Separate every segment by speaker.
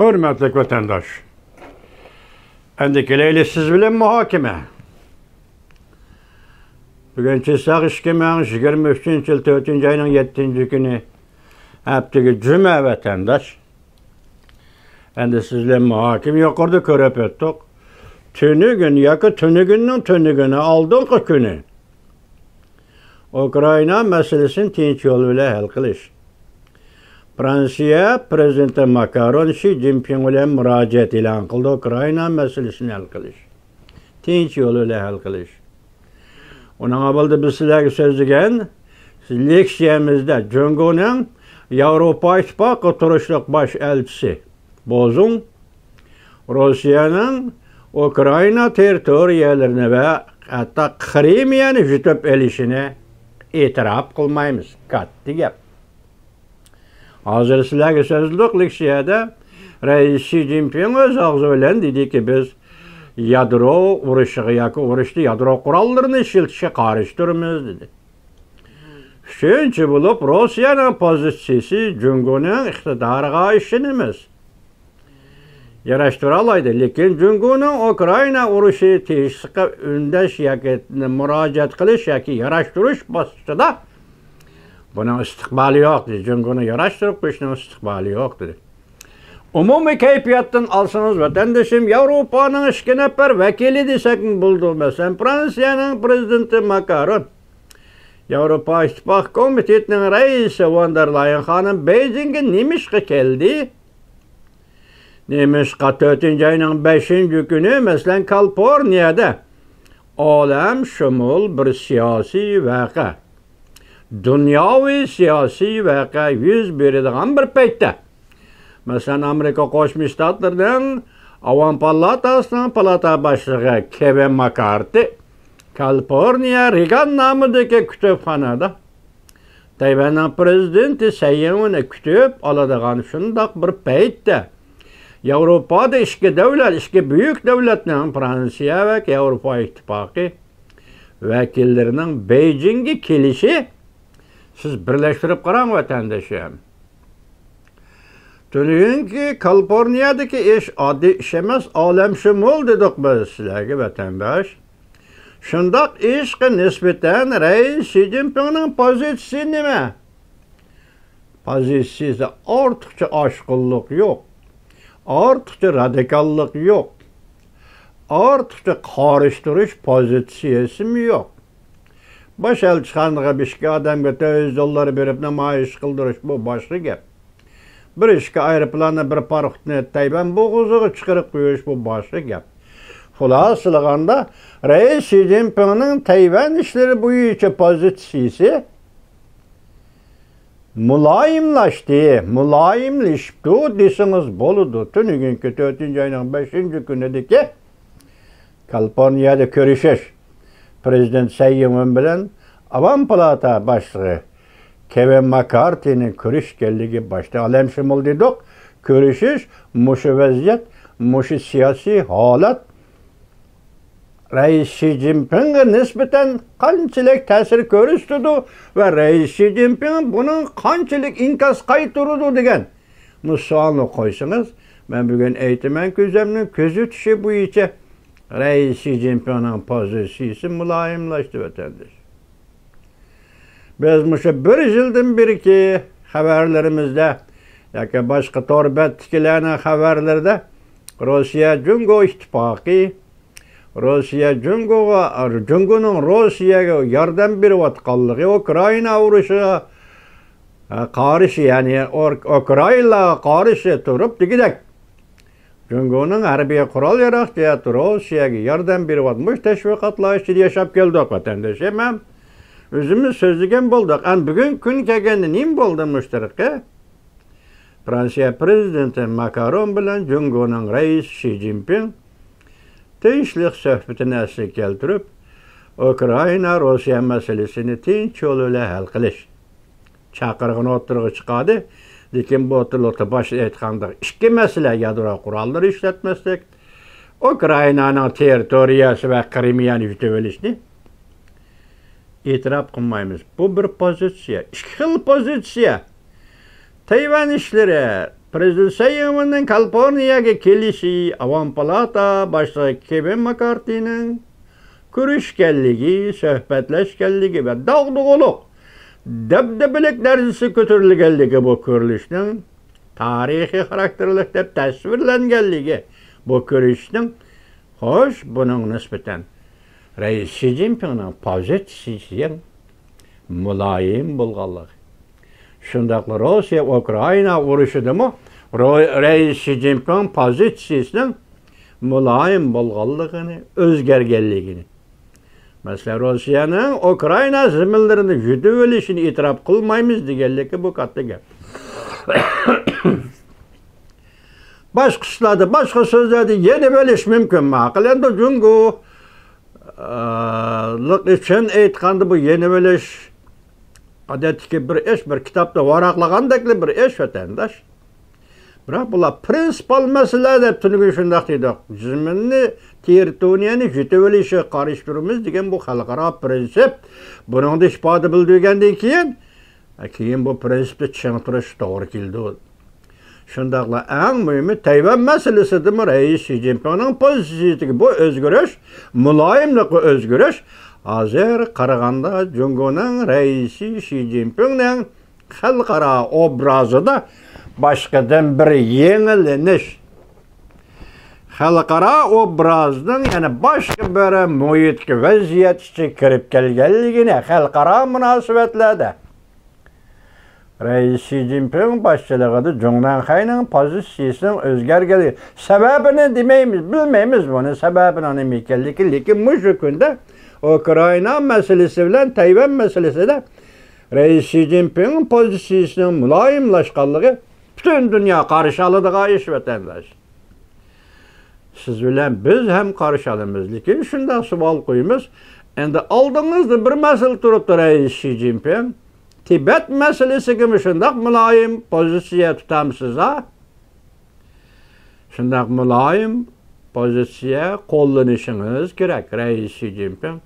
Speaker 1: Hürmetli vatandaş, endikileyli siz bilen muhakeme. Bugün çizsak işkemeğin 23. yıl 4. ayının 7. günü hepteki cüme vatandaş. Endi sizle muhakeme yukarıda körep ettik. Tünü gün, yakı tünü günün tünü günü, aldığın günü. Ukrayna meselesini tinç yoluyla hal kılış. Fransiya Prezidenti Macron Xi Jinping bilen müracaat e'lon qildi. Ukrayna meselesini hal qilish. Tinch yo'lida hal qilish. Onun avvalda biz sizlarga so'zlagan leksiyamizda Jungoning Yevropa İttifaqı turishliq bosh elchisi Bozun Rossiyaning Ukrayna territoriyalarini va hatto Krimiyani yutib olishini e'tirof qilmaymiz. Katta gap. Hazır sizlerge sözlük leksiyada Reis Xi Jinping öz ağzı bilen dedi ki biz yadro uruşu yoki uruşda yadro qurollarini ishlatishga qarshi turibmiz dedi. Shuncha bo'lib Rossiyaning pozitsiyasi Jungoning iqtidoriga ishonamiz. Yarashtira oladi, lekin Jungoning Ukraina urushi tezlikqa undash yoki murojaat qilish yoki yarashtirish bosqichida bunun istiqbali yok dedi. Cungunu yaraştırıp kışının istiqbali yok dedi. Umumi keyfiyattan alsanız vatandaşım Avrupa'nın 2 nefer vekili desek mi buldu mesela Fransa'nın prezidenti Macron. Avrupa İttifak Komitesi'nin reisi von der Leyen hanım Beijing'e Nimiş'e geldi. Nimiş'e 4. ayının 5. günü mesela Kaliforniya'da alem şumul bir siyasi vaka. Dünyavi siyasi vaka yüz beradigan bir paytda. Mesela Amerika Qo'shma Shtatlarining Avam palatasining palata boshlig'i Kevin McCarthy Kaliforniya Reagan nomidagi kutubxonada Tayvanning prezidenti Sayini kutib oladigan shundoq bir paytda Yevropada ikki buyuk davlatning Fransiya va Yevropa İttifaqı vakillarining Beijingga kelishi siz birleştirip qarang vatandaşım. Tünün ki Kaliforniyadaki iş adi iş emas, alemşumul dedik biz sizlerge vatandaş. Şundak işe nispeten Reis Xi Jinping'in pozisiyonu nime? Pozisyonu artıkça aşkıllık yok. Artıkça radikallık yok. Artıkça karıştırış pozisyonu mu yok? Baş elçixanaga bir işki adamga $100 berip namayish qildirish bu boshqa gap. Bir ishki aeroplanni bir paraxodni Tayvan bo'g'oziga chiqarib qo'yish bu boshqa gap. Xulosalaganda Reis Xi Jinpingning Tayvan ishlari bo'yicha pozitsiyasi muloyimlashibdi desangiz bo'ladi. Tunugungi 4. ayning 5. kunidagi Kaliforniyada ko'rishish Prezident Sayyin bilen Avam Palata başlığı Kevin McCarthy'nin görüşgelliği başta alemşumul dedik. Görüşüş, muşu vaziyet, muşu siyasi halat Reis Xi Jinping'e nispeten kançılık tesir görüştürdü ve Reis Xi Jinping bunun kançılık inkas kaytırdı degen. Bu sualını koysanız, ben bugün eğitimen gözleminin közü tüşü bu içe Reis Xi Jinping'in pozisyonu mulayimlaştı vatandaş. Biz muşa bir yıldan beri ki haberlerimizde yoki başka torbetkilerinin haberlerde Rusya-Jungo ittifaqı Jungo'nun Rossiyaga yordam berayotganligi Ukrayna urushiga qarshi ya'ni Ukraynaga qarshi turib degidek Jungo'nun harbiy qurol yarog'chisi Rossiyaga yordam beryapmish tashviqotlar ichida yashab keldik vatandaşım. Hem özümüz sözlügen bulduk. An bugün kun kelganda nima bo'ldi mushtaraka? Fransiya prezidenti Macron bilan Jungo'ning Reis Xi Jinping tinchlik suhbatini asliga keltirib, Ukrayna Rossiya masalasini tinch yo'lda hal qilish chaqirig'ini o'tirg'i chiqadi. Lekin bu o'tirlikda boshida aytganda ikki masala yadro qurollari ishlatmaslik, Ukraynaning territoriyasi va Krimiyani yutib olishni e'tirof qilmaymiz. Bu bir pozitsiya, ikki xil pozitsiya. Tayvan ishlari Prezident Sayın'ın Kaliforniyaga kelishi Avam Palata başlig'i Kevin McCarthy'ning ko'rishganligi, suhbatlashganligi va dog'dug'uluq dabdabalik darajasi ko'tarilganligi bu ko'rilishning tarixiy xarakterlik deb tasvirlanganligi bu ko'rilishning xo'sh buning nisbatan Rais Xi Jinpingning pozitsiyasi muloyim bo'lganligi. Shundaqla Rossiya Ukraina urushidami Rais Xi Jinping pozitsiyasining muloyim bo'lganligini, o'zgarganligini. Masalan, Rossiyaning Ukraina zaminlarini yutib olishini e'tirof qilmaymiz deganligi bu katta gap. Boshqa so'zlarda yana bo'lish mumkin. Ma'qul endi Jungo liq uchun aytganda bu yana bo'lish odatdagi bir ish, bir kitobda varaqlagandek bir ish vatandosh. Biroq bular prinsipal masala deb tunugun shundoq deydi. Zaminni, territoriyani yutib olishi qarshi turamiz degan bu xalqaro prinsip. Buningda ifoda bildirgandan keyin bu prinsipni ching turish to'g'ri keldi. Shundaqla eng muhimi Tayvan masalasida Rais Xi Jinpingning pozitsiyasiga bu o'zgarish, muloyimlikqa o'zgarish hozir qaraganda Jungoning Raisi Xi Jinpingning xalqaro obrazida başqadan bir yengillenish. Xalqaro obrazning yana boshqa bir muhitga vaziyat ichiga kirib kelganligini xalqaro munosabatlarda Rais Xi Jinping boshchiligida Jungnanxayning pozitsiyasining o'zgarganligi sababini demaymiz, bilmaymiz buni sababini nima ekanligini, lekin shu kunda Ukraina masalasi bilan Tayvan masalasida Rais Xi Jinping pozitsiyasining muloyimlashganligi bütün dünya qarshi oladigan ish vatandosh. Siz bilan biz ham qarshi olamiz, lekin shunday savol qo'yamiz. Endi oldingizda bir masala turibdi Rais Xi Jinping. Tibet masalasiga shunday muloyim pozitsiya tutamsiz ha? Shunday muloyim pozitsiya qo'llanishingiz kerak Rais Xi Jinping.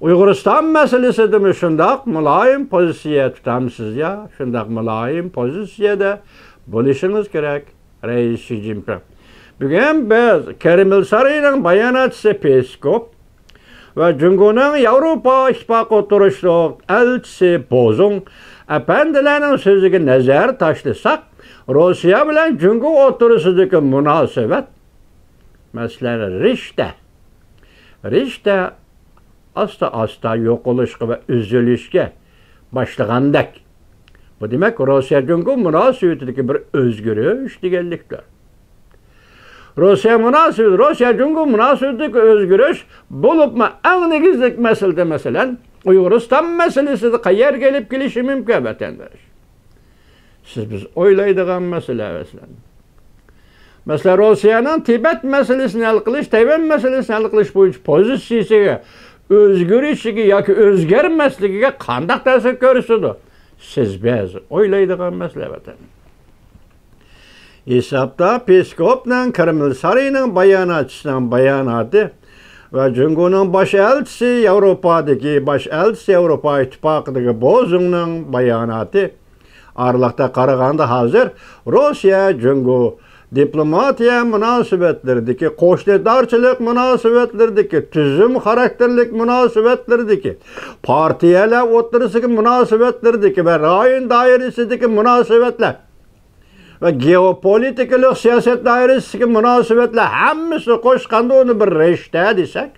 Speaker 1: Uyg'uriston masalasida shunday muloyim pozitsiya tutamsiz ya? Shunday muloyim pozitsiyada bo'lishingiz kerak Rais Xi Jinping. Bugun biz Kreml sarayının bayonotchisi Peskov va Jungoning Yevropa ittifoqi turishliq elchisi Bozung apandilarning so'ziga nazar tashlasak, Rossiya bilan Jungo o'rtasidagi munosabat masalan rishta asta yo'qolishga va uzilishga boshlagandek. Bu demak Rossiya Jungo munosabatidagi bir o'zgarish deganlikdir. Rossiya Jungo munosabatidagi o'zgarish bo'libmi eng negizlik masalada masalan Uyg'uriston masalasida qayerga kelib kelishi mumkin vatandosh. Biz o'ylaydigan masala masalan. Masalan Rossiyaning Tibet masalasini hal qilish, Tayvan masalasini hal qilish bo'yicha pozitsiyasiga o'zgarishiga yoki o'zgarmasligiga qanday ta'sir ko'rsatdi? Siz biz o'ylaydigan masala vatandosh. Hesapda Peskovning Kreml sarayining bayonotchisining bayonoti va Jungoning bosh elchisi Yevropa ittifoqidagi Bozungning bayonoti araliqda qaraganda hozir Rossiya Jungo diplomatiya munosabatlaridagi, qo'shnidorchilik munosabatlaridagi, tuzum xarakterlik munosabatlaridagi, partiyalar o'rtasidagi munosabatlaridagi va rayon doirasidagi munosabatlar va geopolitikalik siyosat doirasidagi munosabatlar hammasi qo'shganda uni bir rishta desak,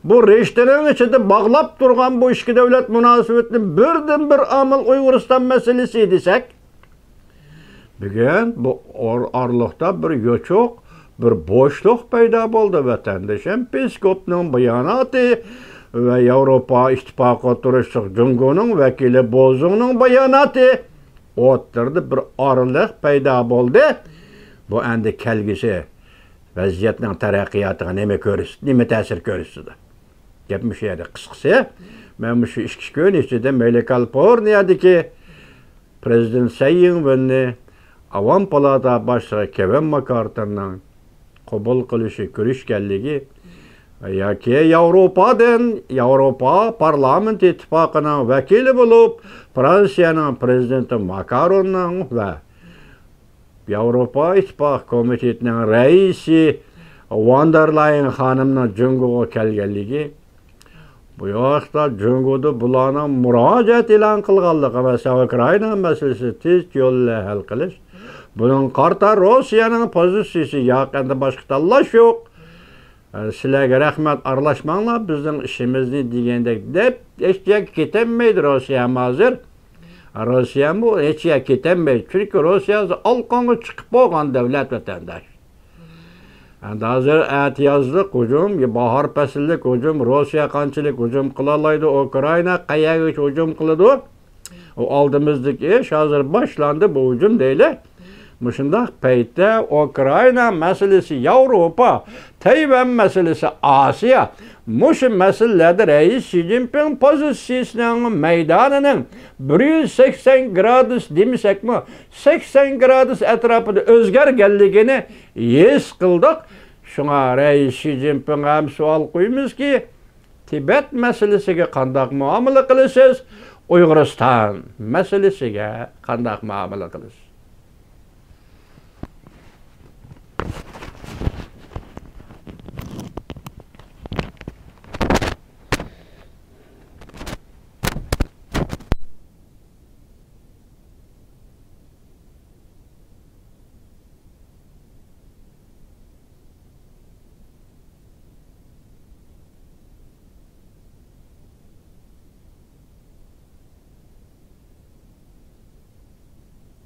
Speaker 1: bu rishtaning ichida bog'lab turgan bu ikki davlat munosabatini birdan bir omil Uyg'uriston masalasi desak, bugun bu oraliqda bir yo'choq, bir bo'shliq paydo bo'ldi vatandoshim. Peskovning bayonoti va Yevropa ittifoqi turishliq Jungoning vakili Bozungning bayonoti o'tirdi, bir oraliq paydo bo'ldi. Bu endi kelgisi vaziyatning taraqqiyotiga nima ta'sir ko'rsatdi? Gap shu yerda qisqasi, men shu 2 kun ichida mayli Kaliforniyadagi prezident Sayinni Avam Palata boshlig'i Kevin McCarthy'ning qabul qilishi ko'rishganligi yoki Yevropa parlament ittifoqining vakili bo'lib Fransiyaning prezidenti Macronning va Yevropa İttifaqı Komitetining raisi Von der Leyen xonimning Jungoga kelganligi, bu yoqda Jungoda bularning murojaat e'lon qilganligi va Ukraina masalasi tez yo'lda hal qilish. Bunun qarta Rossiyaning pozitsiyasi yaqinda boshqa tanlash yo'q. Sizlarga rahmat, aralashmanglar bizning ishimizni degandek deb hech yerga ketilmaydi Rossiya hozir. Rossiya bu hech yerga ketilmaydi. Chunki Rossiya alqonga chiqib bo'lgan davlat vatandosh. Hozir atiyozlik hujum, bahor fasllik hujum, Rossiya qanchalik hujum qila oladi, Ukraina qayerga hujum qiladi? O oldimizdagi ish hozir boshlandi bu hujum deyli. Mushundaq paytda Ukraina masalasi, Yevropa, Tayvan masalasi, Osiyo, mush masalalarda Rais Xi Jinping pozitsiyasining maydonining 180 gradus demasakmi, 80 gradus atrofida o'zgarganligini his qildik. Shunga Rais Xi Jinping ham savol qo'ymizki, Tibet masalasiga qanday muomala qilasiz? Uyg'uriston masalasiga qanday muomala qilasiz?